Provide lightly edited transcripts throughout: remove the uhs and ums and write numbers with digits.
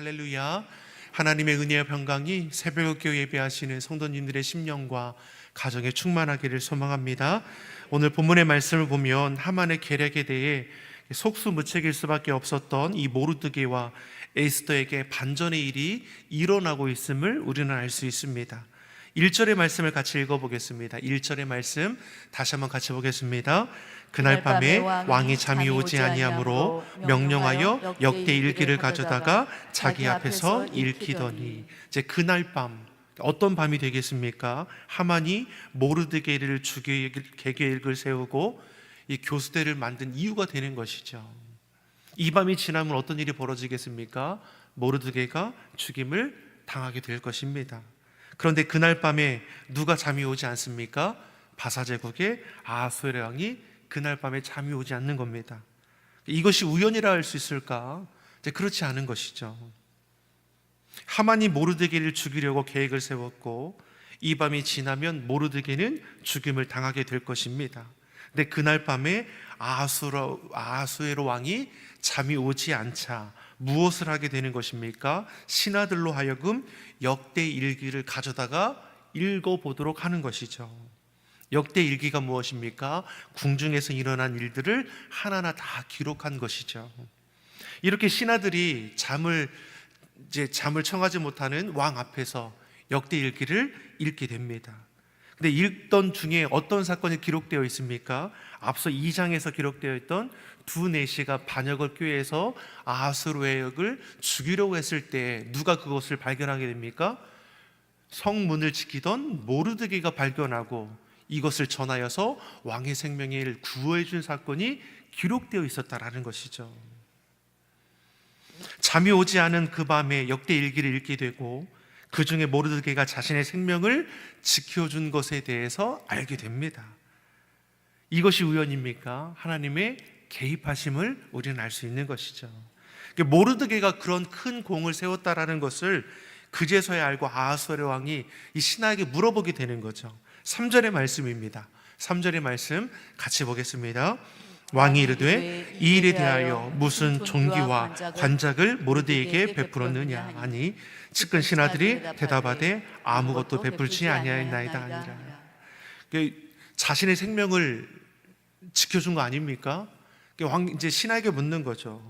할렐루야. 하나님의 은혜와 평강이 새벽교회 예배하시는 성도님들의 심령과 가정에 충만하기를 소망합니다. 오늘 본문의 말씀을 보면 하만의 계략에 대해 속수무책일 수밖에 없었던 이 모르드게와 에스더에게 반전의 일이 일어나고 있음을 우리는 알 수 있습니다. 1절의 말씀을 같이 읽어보겠습니다. 1절의 말씀 다시 한번 같이 보겠습니다. 그날 밤에 왕이 잠이 오지 아니하므로 명령하여 역대 일기를 가져다가 자기 앞에서 읽히더니, 이제 그날 밤 어떤 밤이 되겠습니까? 하만이 모르드게를 죽일 계획을 세우고 이 교수대를 만든 이유가 되는 것이죠. 이 밤이 지나면 어떤 일이 벌어지겠습니까? 모르드게가 죽임을 당하게 될 것입니다. 그런데 그날 밤에 누가 잠이 오지 않습니까? 바사제국의 아하수에로 왕이 그날 밤에 잠이 오지 않는 겁니다. 이것이 우연이라 할 수 있을까? 이제 그렇지 않은 것이죠. 하만이 모르드게를 죽이려고 계획을 세웠고 이 밤이 지나면 모르드게는 죽임을 당하게 될 것입니다. 근데 그날 밤에 아하수에로 왕이 잠이 오지 않자 무엇을 하게 되는 것입니까? 신하들로 하여금 역대 일기를 가져다가 읽어보도록 하는 것이죠. 역대 일기가 무엇입니까? 궁중에서 일어난 일들을 하나하나 다 기록한 것이죠. 이렇게 신하들이 잠을 청하지 못하는 왕 앞에서 역대 일기를 읽게 됩니다. 근데 읽던 중에 어떤 사건이 기록되어 있습니까? 앞서 2장에서 기록되어 있던 두 내시가 반역을 꾀해서 아하수에로왕을 죽이려고 했을 때 누가 그것을 발견하게 됩니까? 성문을 지키던 모르드게가 발견하고 이것을 전하여서 왕의 생명을 구호해 준 사건이 기록되어 있었다라는 것이죠. 잠이 오지 않은 그 밤에 역대 일기를 읽게 되고 그 중에 모르드게가 자신의 생명을 지켜준 것에 대해서 알게 됩니다. 이것이 우연입니까? 하나님의 개입하심을 우리는 알 수 있는 것이죠. 모르드게가 그런 큰 공을 세웠다라는 것을 그제서야 알고 아하수에로 왕이 이 신하에게 물어보게 되는 거죠. 3절의 말씀입니다. 3절의 말씀 같이 보겠습니다. 왕이 이르되 이 일에 대하여 무슨 존귀와 관작을 모르드게에게 베풀었느냐 하니 측근 신하들이 대답하되 아무것도 베풀지 아니하였나이다 하니라. 자신의 생명을 지켜준 거 아닙니까? 이제 신하에게 묻는 거죠.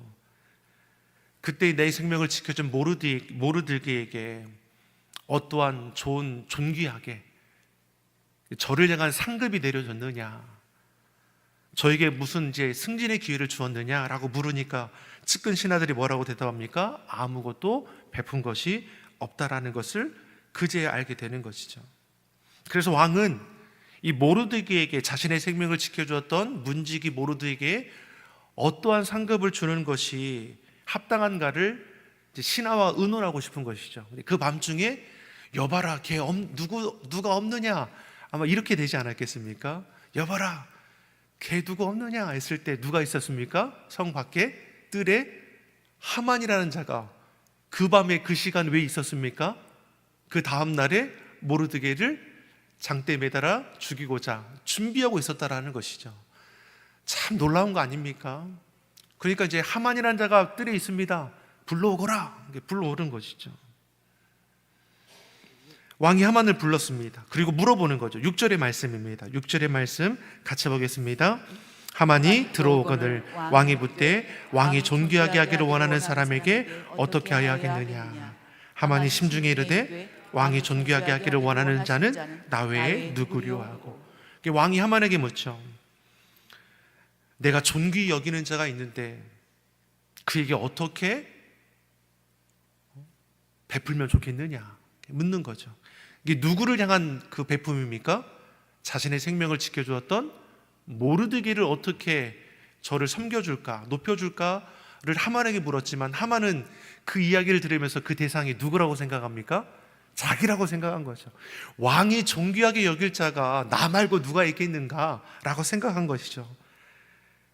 그때 내 생명을 지켜준 모르드게에게 어떠한 좋은 존귀하게 저를 향한 상급이 내려졌느냐, 저에게 무슨 이제 승진의 기회를 주었느냐라고 물으니까 측근 신하들이 뭐라고 대답합니까? 아무것도 베푼 것이 없다라는 것을 그제야 알게 되는 것이죠. 그래서 왕은 이 모르드게에게 자신의 생명을 지켜주었던 문지기 모르드게에게 어떠한 상급을 주는 것이 합당한가를 신하와 의논하고 싶은 것이죠. 그 밤중에 여봐라, 걔 누가 없느냐, 아마 이렇게 되지 않았겠습니까? 여봐라, 걔 누구 없느냐 했을 때 누가 있었습니까? 성 밖에 뜰에 하만이라는 자가 그 밤에 그 시간 왜 있었습니까? 그 다음 날에 모르드게를 장대에 매달아 죽이고자 준비하고 있었다라는 것이죠. 참 놀라운 거 아닙니까? 그러니까 이제 하만이라는 자가 뜰에 있습니다. 불러오거라. 불러오는 것이죠. 왕이 하만을 불렀습니다. 그리고 물어보는 거죠. 6절의 말씀입니다. 6절의 말씀 같이 보겠습니다. 하만이 들어오거늘 왕이 묻되 왕이 존귀하게 하기를 원하는 사람에게 어떻게 하여 하겠느냐. 하만이 심중에 이르되 왕이 존귀하게 하기를 원하는 자는 나 외에 누구려 하고. 왕이 하만에게 묻죠. 내가 존귀 여기는 자가 있는데 그에게 어떻게 베풀면 좋겠느냐 묻는 거죠. 이게 누구를 향한 그 베품입니까? 자신의 생명을 지켜주었던 모르드게를 어떻게 저를 섬겨줄까, 높여줄까를 하만에게 물었지만 하만은 그 이야기를 들으면서 그 대상이 누구라고 생각합니까? 자기라고 생각한 거죠. 왕이 존귀하게 여길 자가 나 말고 누가 있겠는가 라고 생각한 것이죠.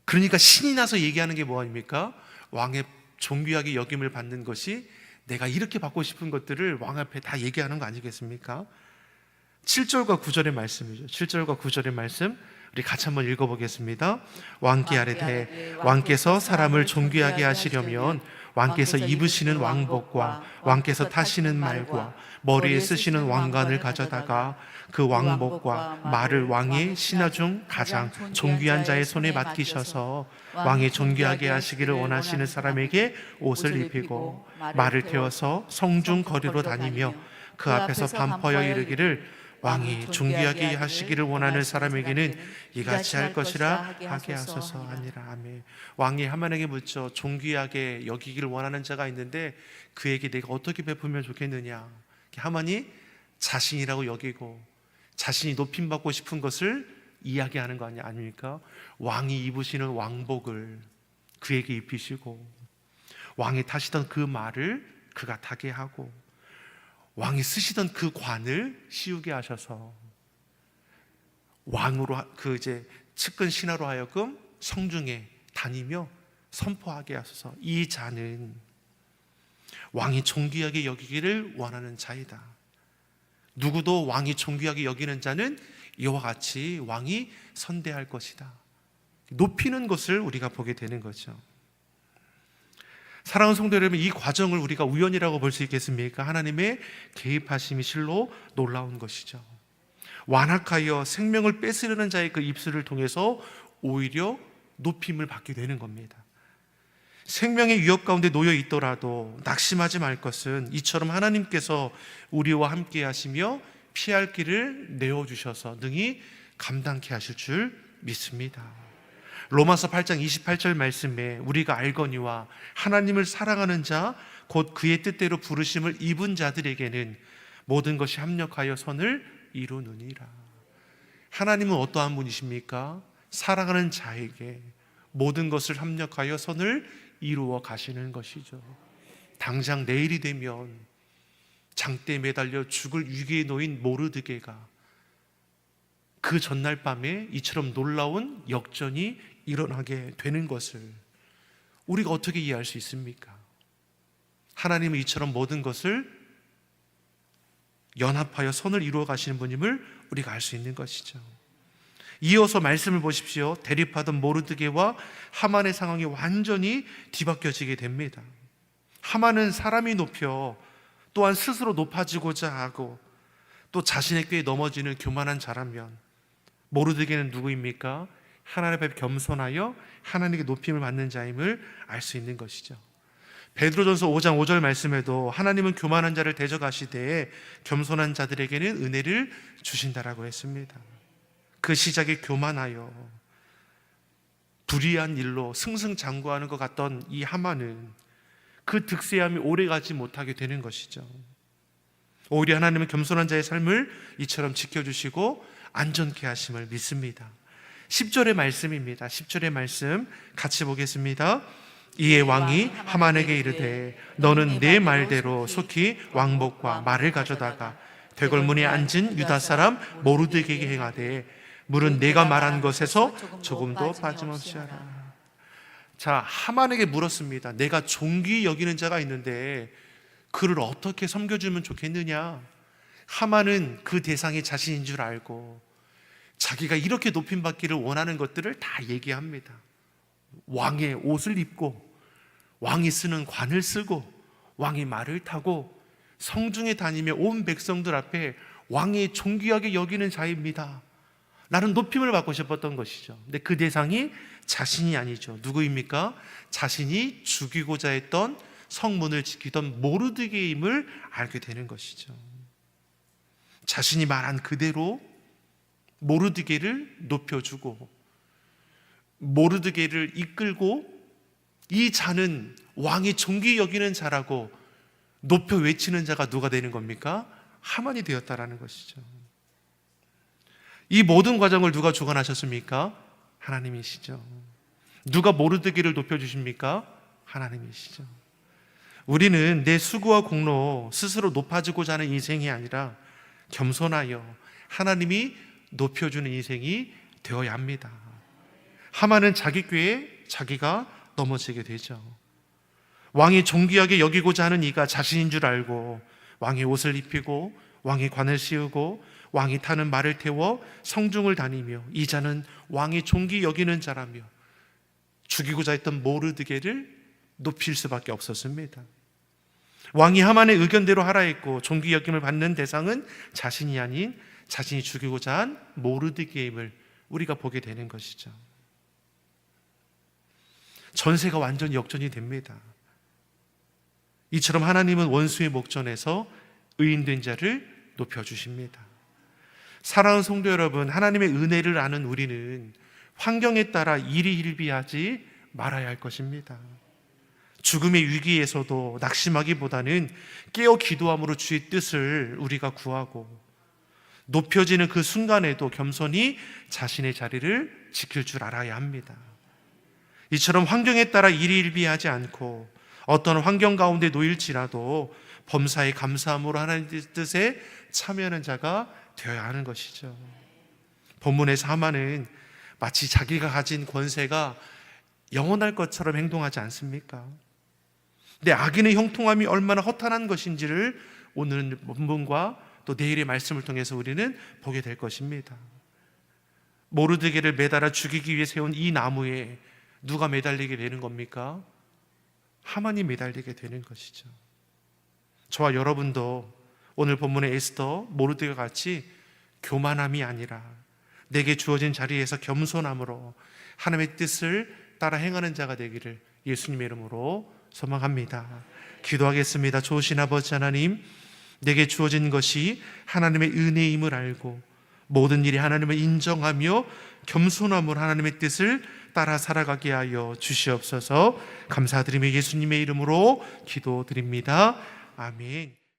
그러니까 신이 나서 얘기하는 게 뭐입니까? 왕의 존귀하게 여김을 받는 것이 내가 이렇게 받고 싶은 것들을 왕 앞에 다 얘기하는 거 아니겠습니까? 7절과 9절의 말씀이죠. 7절과 9절의 말씀 우리 같이 한번 읽어보겠습니다. 왕께 아뢰되 왕께서 사람을 존귀하게 하시려면 왕께서 입으시는 왕복과 왕께서 타시는 말과 머리에 쓰시는 왕관을 가져다가 그 왕복과 말을 왕의 신하 중 가장 존귀한 자의 손에 맡기셔서 왕이 존귀하게 하시기를 원하시는 사람에게 옷을 입히고 말을 태워서 성중 거리로 다니며 그 앞에서 반포하여 이르기를 왕이 존귀하게 하시기를 원하는 사람에게는 이같이 할 것이라 하게 하소서 하니라. 아멘. 왕이 하만에게 묻죠. 존귀하게 여기기를 원하는 자가 있는데 그에게 내가 어떻게 베풀면 좋겠느냐. 하만이 자신이라고 여기고 자신이 높임받고 싶은 것을 이야기하는 거 아닙니까? 왕이 입으시는 왕복을 그에게 입히시고 왕이 타시던 그 말을 그가 타게 하고 왕이 쓰시던 그 관을 씌우게 하셔서 왕으로 그 이제 측근 신하로 하여금 성중에 다니며 선포하게 하소서. 이 자는 왕이 존귀하게 여기기를 원하는 자이다. 누구도 왕이 존귀하게 여기는 자는 이와 같이 왕이 선대할 것이다. 높이는 것을 우리가 보게 되는 거죠. 사랑하는 성도 여러분, 이 과정을 우리가 우연이라고 볼 수 있겠습니까? 하나님의 개입하심이 실로 놀라운 것이죠. 완악하여 생명을 뺏으려는 자의 그 입술을 통해서 오히려 높임을 받게 되는 겁니다. 생명의 위협 가운데 놓여 있더라도 낙심하지 말 것은 이처럼 하나님께서 우리와 함께 하시며 피할 길을 내어주셔서 능히 감당케 하실 줄 믿습니다. 로마서 8장 28절 말씀에 우리가 알거니와 하나님을 사랑하는 자 곧 그의 뜻대로 부르심을 입은 자들에게는 모든 것이 합력하여 선을 이루느니라. 하나님은 어떠한 분이십니까? 사랑하는 자에게 모든 것을 합력하여 선을 이루어 가시는 것이죠. 당장 내일이 되면 장대에 매달려 죽을 위기에 놓인 모르드게가 그 전날 밤에 이처럼 놀라운 역전이 일어나게 되는 것을 우리가 어떻게 이해할 수 있습니까? 하나님은 이처럼 모든 것을 연합하여 선을 이루어 가시는 분임을 우리가 알 수 있는 것이죠. 이어서 말씀을 보십시오. 대립하던 모르드게와 하만의 상황이 완전히 뒤바뀌어지게 됩니다. 하만은 사람이 높여 또한 스스로 높아지고자 하고 또 자신의 꾀에 넘어지는 교만한 자라면 모르드게는 누구입니까? 하나님 앞에 겸손하여 하나님께 높임을 받는 자임을 알 수 있는 것이죠. 베드로전서 5장 5절 말씀에도 하나님은 교만한 자를 대적하시되 겸손한 자들에게는 은혜를 주신다라고 했습니다. 그 시작에 교만하여 불의한 일로 승승장구하는 것 같던 이 하만은 그 득세함이 오래가지 못하게 되는 것이죠. 오히려 하나님은 겸손한 자의 삶을 이처럼 지켜주시고 안전케 하심을 믿습니다. 10절의 말씀입니다. 10절의 말씀 같이 보겠습니다. 이에 왕이 하만에게 이르되 너는 내 말대로 속히 왕복과 말을 가져다가 대궐문에 앉은 유다 사람 모르드게에게 행하되 물은 내가 말한 것에서 조금도 빠짐없이 하라. 자, 하만에게 물었습니다. 내가 존귀 여기는 자가 있는데 그를 어떻게 섬겨주면 좋겠느냐? 하만은 그 대상이 자신인 줄 알고 자기가 이렇게 높임받기를 원하는 것들을 다 얘기합니다. 왕의 옷을 입고 왕이 쓰는 관을 쓰고 왕이 말을 타고 성중에 다니며 온 백성들 앞에 왕이 존귀하게 여기는 자입니다. 나는 높임을 받고 싶었던 것이죠. 근데 그 대상이 자신이 아니죠. 누구입니까? 자신이 죽이고자 했던 성문을 지키던 모르드게임을 알게 되는 것이죠. 자신이 말한 그대로 모르드게를 높여주고 모르드게를 이끌고 이 자는 왕이 존귀 여기는 자라고 높여 외치는 자가 누가 되는 겁니까? 하만이 되었다라는 것이죠. 이 모든 과정을 누가 주관하셨습니까? 하나님이시죠. 누가 모르드게를 높여주십니까? 하나님이시죠. 우리는 내 수고와 공로 스스로 높아지고자 하는 인생이 아니라 겸손하여 하나님이 높여주는 인생이 되어야 합니다. 하만은 자기 꾀에 자기가 넘어지게 되죠. 왕이 존귀하게 여기고자 하는 이가 자신인 줄 알고 왕의 옷을 입히고 왕의 관을 씌우고 왕이 타는 말을 태워 성중을 다니며 이 자는 왕이 존귀 여기는 자라며 죽이고자 했던 모르드게를 높일 수밖에 없었습니다. 왕이 하만의 의견대로 하라 했고 존귀 여김을 받는 대상은 자신이 아닌 자신이 죽이고자 한 모르드게임을 우리가 보게 되는 것이죠. 전세가 완전히 역전이 됩니다. 이처럼 하나님은 원수의 목전에서 의인된 자를 높여주십니다. 사랑하는 성도 여러분, 하나님의 은혜를 아는 우리는 환경에 따라 일희일비하지 말아야 할 것입니다. 죽음의 위기에서도 낙심하기보다는 깨어 기도함으로 주의 뜻을 우리가 구하고, 높여지는 그 순간에도 겸손히 자신의 자리를 지킬 줄 알아야 합니다. 이처럼 환경에 따라 일희일비하지 않고 어떤 환경 가운데 놓일지라도 범사에 감사함으로 하나님의 뜻에 참여하는 자가 되어야 하는 것이죠. 본문에서 하만은 마치 자기가 가진 권세가 영원할 것처럼 행동하지 않습니까? 근데 악인의 형통함이 얼마나 허탄한 것인지를 오늘 본문과 또 내일의 말씀을 통해서 우리는 보게 될 것입니다. 모르드게를 매달아 죽이기 위해 세운 이 나무에 누가 매달리게 되는 겁니까? 하만이 매달리게 되는 것이죠. 저와 여러분도 오늘 본문의 에스더, 모르드게와 같이 교만함이 아니라 내게 주어진 자리에서 겸손함으로 하나님의 뜻을 따라 행하는 자가 되기를 예수님의 이름으로 소망합니다. 기도하겠습니다. 좋으신 아버지 하나님, 내게 주어진 것이 하나님의 은혜임을 알고 모든 일이 하나님을 인정하며 겸손함으로 하나님의 뜻을 따라 살아가게 하여 주시옵소서. 감사드리며 예수님의 이름으로 기도드립니다. 아멘.